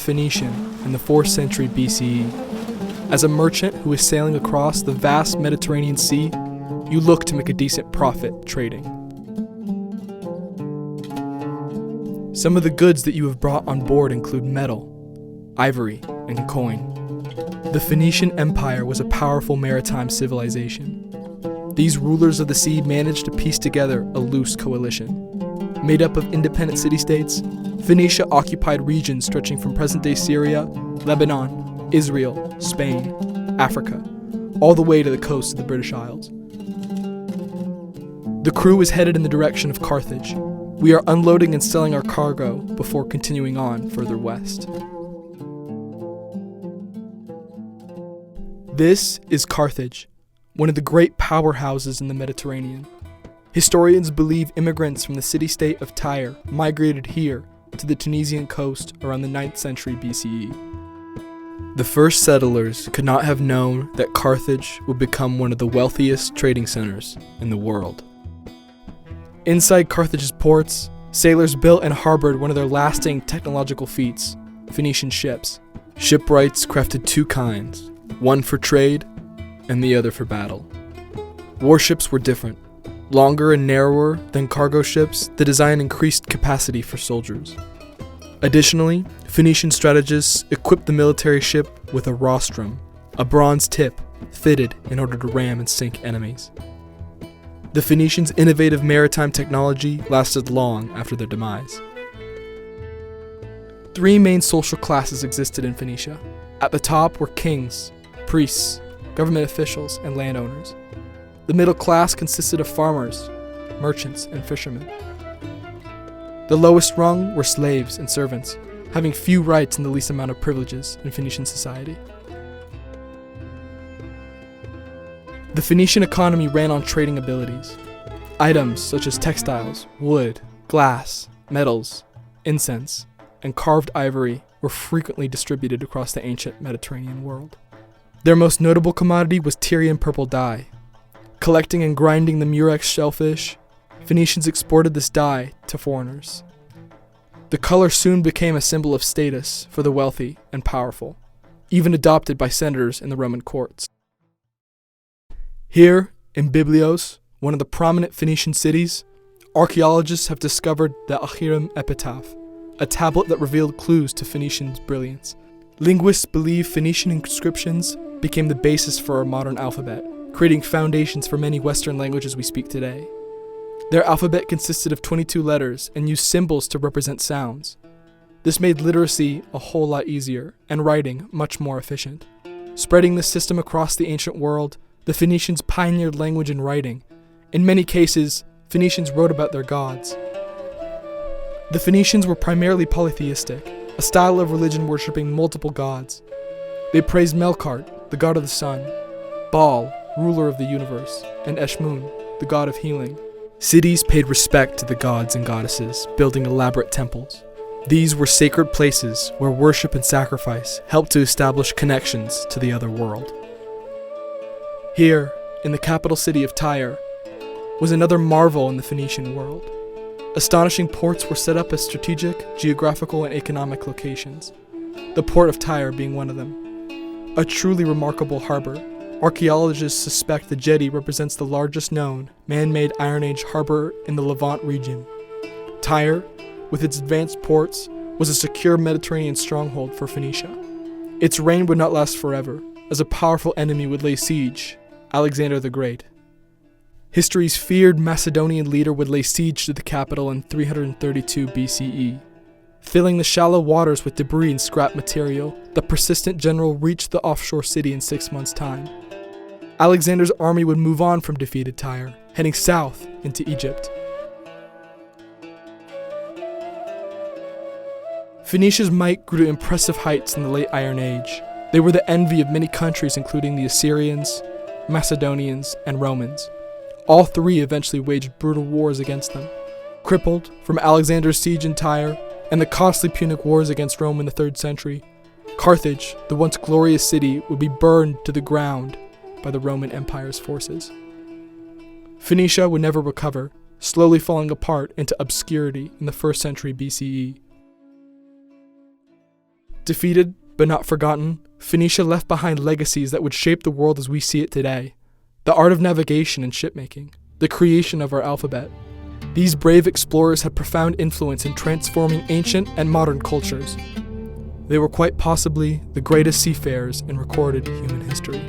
Phoenician in the 4th century BCE. As a merchant who is sailing across the vast Mediterranean Sea, you look to make a decent profit trading. Some of the goods that you have brought on board include metal, ivory, and coin. The Phoenician Empire was a powerful maritime civilization. These rulers of the sea managed to piece together a loose coalition. Made up of independent city-states, Phoenicia occupied regions stretching from present-day Syria, Lebanon, Israel, Spain, Africa, all the way to the coast of the British Isles. The crew is headed in the direction of Carthage. We are unloading and selling our cargo before continuing on further west. This is Carthage, one of the great powerhouses in the Mediterranean. Historians believe immigrants from the city-state of Tyre migrated here to the Tunisian coast around the 9th century BCE. The first settlers could not have known that Carthage would become one of the wealthiest trading centers in the world. Inside Carthage's ports, sailors built and harbored one of their lasting technological feats, Phoenician ships. Shipwrights crafted two kinds, one for trade and the other for battle. Warships were different. Longer and narrower than cargo ships, the design increased capacity for soldiers. Additionally, Phoenician strategists equipped the military ship with a rostrum, a bronze tip fitted in order to ram and sink enemies. The Phoenicians' innovative maritime technology lasted long after their demise. Three main social classes existed in Phoenicia. At the top were kings, priests, government officials, and landowners. The middle class consisted of farmers, merchants, and fishermen. The lowest rung were slaves and servants, having few rights and the least amount of privileges in Phoenician society. The Phoenician economy ran on trading abilities. Items such as textiles, wood, glass, metals, incense, and carved ivory were frequently distributed across the ancient Mediterranean world. Their most notable commodity was Tyrian purple dye. Collecting and grinding the murex shellfish, Phoenicians exported this dye to foreigners. The color soon became a symbol of status for the wealthy and powerful, even adopted by senators in the Roman courts. Here, in Biblios, one of the prominent Phoenician cities, archaeologists have discovered the Ahiram epitaph, a tablet that revealed clues to Phoenicians' brilliance. Linguists believe Phoenician inscriptions became the basis for our modern alphabet, creating foundations for many Western languages we speak today. Their alphabet consisted of 22 letters and used symbols to represent sounds. This made literacy a whole lot easier and writing much more efficient. Spreading this system across the ancient world, the Phoenicians pioneered language and writing. In many cases, Phoenicians wrote about their gods. The Phoenicians were primarily polytheistic, a style of religion worshipping multiple gods. They praised Melkart, the god of the sun, Baal, ruler of the universe, and Eshmun, the god of healing. Cities paid respect to the gods and goddesses, building elaborate temples. These were sacred places where worship and sacrifice helped to establish connections to the other world. Here, in the capital city of Tyre, was another marvel in the Phoenician world. Astonishing ports were set up as strategic, geographical, and economic locations, the port of Tyre being one of them. A truly remarkable harbor, archaeologists suspect the jetty represents the largest known man-made Iron Age harbor in the Levant region. Tyre, with its advanced ports, was a secure Mediterranean stronghold for Phoenicia. Its reign would not last forever, as a powerful enemy would lay siege, Alexander the Great. History's feared Macedonian leader would lay siege to the capital in 332 BCE. Filling the shallow waters with debris and scrap material, the persistent general reached the offshore city in 6 months' time. Alexander's army would move on from defeated Tyre, heading south into Egypt. Phoenicia's might grew to impressive heights in the late Iron Age. They were the envy of many countries including the Assyrians, Macedonians, and Romans. All three eventually waged brutal wars against them. Crippled from Alexander's siege in Tyre and the costly Punic Wars against Rome in the 3rd century, Carthage, the once glorious city, would be burned to the ground by the Roman Empire's forces. Phoenicia would never recover, slowly falling apart into obscurity in the 1st century BCE. Defeated, but not forgotten, Phoenicia left behind legacies that would shape the world as we see it today. The art of navigation and shipmaking, the creation of our alphabet. These brave explorers had profound influence in transforming ancient and modern cultures. They were quite possibly the greatest seafarers in recorded human history.